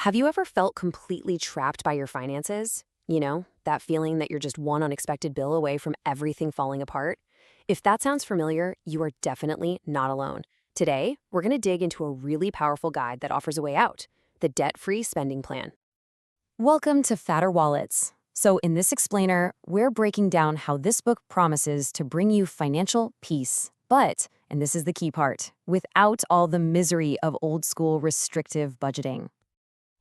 Have you ever felt completely trapped by your finances? You know, that feeling that you're just one unexpected bill away from everything falling apart? If that sounds familiar, you are definitely not alone. Today, we're going to dig into a really powerful guide that offers a way out, the debt-free spending plan. Welcome to Fatter Wallets. So in this explainer, we're breaking down how this book promises to bring you financial peace. But, and this is the key part, without all the misery of old-school restrictive budgeting.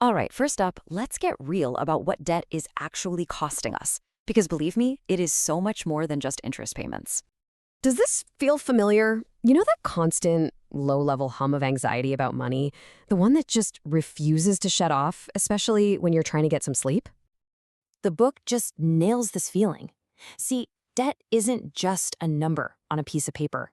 All right, first up, let's get real about what debt is actually costing us. Because believe me, it is so much more than just interest payments. Does this feel familiar? You know that constant, low-level hum of anxiety about money? The one that just refuses to shut off, especially when you're trying to get some sleep? The book just nails this feeling. See, debt isn't just a number on a piece of paper.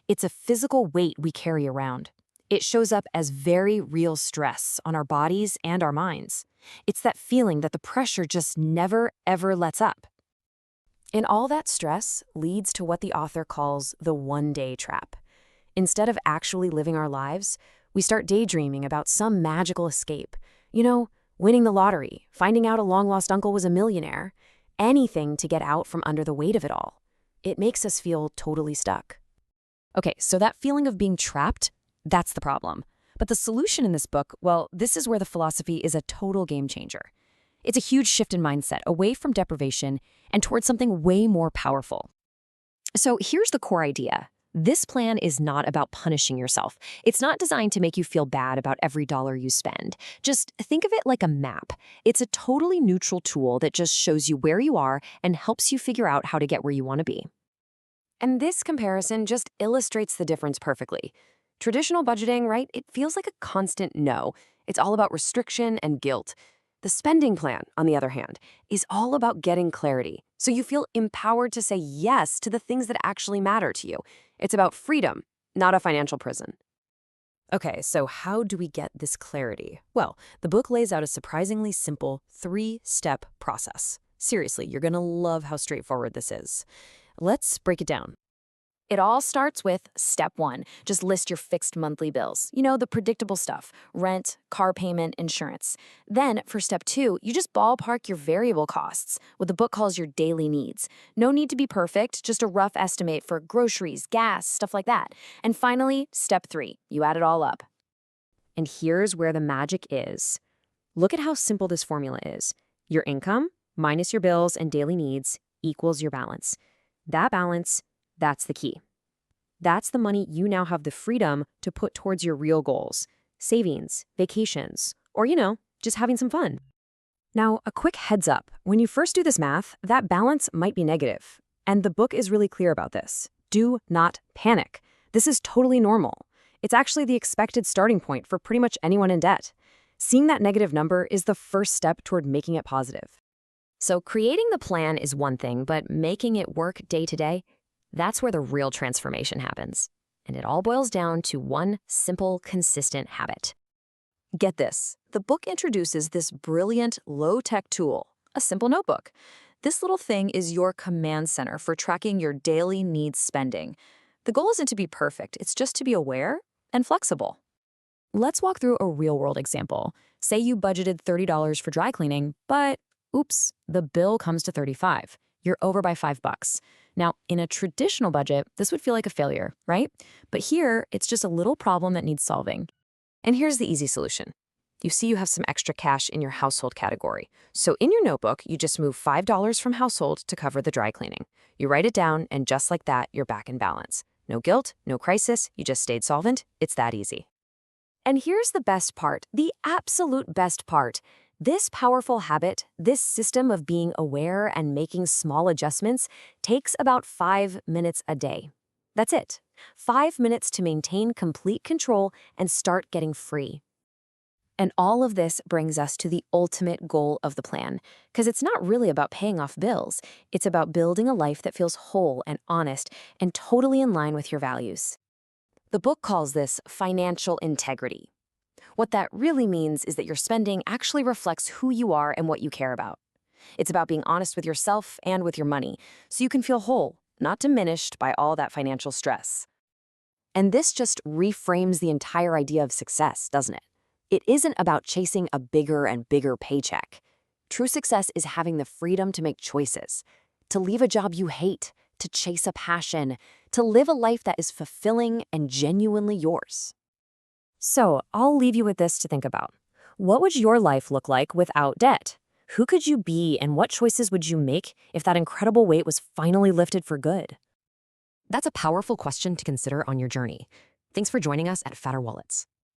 It's a physical weight we carry around. It shows up as very real stress on our bodies and our minds. It's that feeling that the pressure just never, ever lets up. And all that stress leads to what the author calls the one-day trap. Instead of actually living our lives, we start daydreaming about some magical escape. You know, winning the lottery, finding out a long-lost uncle was a millionaire, anything to get out from under the weight of it all. It makes us feel totally stuck. Okay, so that feeling of being trapped, that's the problem. But the solution in this book, well, this is where the philosophy is a total game changer. It's a huge shift in mindset, away from deprivation and towards something way more powerful. So here's the core idea. This plan is not about punishing yourself. It's not designed to make you feel bad about every dollar you spend. Just think of it like a map. It's a totally neutral tool that just shows you where you are and helps you figure out how to get where you want to be. And this comparison just illustrates the difference perfectly. Traditional budgeting, right? It feels like a constant no. It's all about restriction and guilt. The spending plan, on the other hand, is all about getting clarity, so you feel empowered to say yes to the things that actually matter to you. It's about freedom, not a financial prison. Okay, so how do we get this clarity? Well, the book lays out a surprisingly simple 3-step process. Seriously, you're gonna love how straightforward this is. Let's break it down. It all starts with step 1. Just list your fixed monthly bills. You know, the predictable stuff: rent, car payment, insurance. Then, for step 2, you just ballpark your variable costs, what the book calls your daily needs. No need to be perfect, just a rough estimate for groceries, gas, stuff like that. And finally, step 3, you add it all up. And here's where the magic is. Look at how simple this formula is. Your income minus your bills and daily needs equals your balance. That balance, that's the key. That's the money you now have the freedom to put towards your real goals: savings, vacations, or, you know, just having some fun. Now, a quick heads up. When you first do this math, that balance might be negative. And the book is really clear about this. Do not panic. This is totally normal. It's actually the expected starting point for pretty much anyone in debt. Seeing that negative number is the first step toward making it positive. So creating the plan is one thing, but making it work day to day, that's where the real transformation happens. And it all boils down to one simple, consistent habit. Get this. The book introduces this brilliant, low-tech tool, a simple notebook. This little thing is your command center for tracking your daily needs spending. The goal isn't to be perfect, it's just to be aware and flexible. Let's walk through a real-world example. Say you budgeted $30 for dry cleaning, but oops, the bill comes to $35. You're over by $5. Now, in a traditional budget, this would feel like a failure, right? But here, it's just a little problem that needs solving. And here's the easy solution. You see you have some extra cash in your household category. So in your notebook, you just move $5 from household to cover the dry cleaning. You write it down, and just like that, you're back in balance. No guilt, no crisis, you just stayed solvent. It's that easy. And here's the best part, the absolute best part. This powerful habit, this system of being aware and making small adjustments, takes about 5 minutes a day. That's it. 5 minutes to maintain complete control and start getting free. And all of this brings us to the ultimate goal of the plan, because it's not really about paying off bills. It's about building a life that feels whole and honest and totally in line with your values. The book calls this financial integrity. What that really means is that your spending actually reflects who you are and what you care about. It's about being honest with yourself and with your money, so you can feel whole, not diminished by all that financial stress. And this just reframes the entire idea of success, doesn't it? It isn't about chasing a bigger and bigger paycheck. True success is having the freedom to make choices, to leave a job you hate, to chase a passion, to live a life that is fulfilling and genuinely yours. So, I'll leave you with this to think about. What would your life look like without debt? Who could you be and what choices would you make if that incredible weight was finally lifted for good? That's a powerful question to consider on your journey. Thanks for joining us at Fatter Wallets.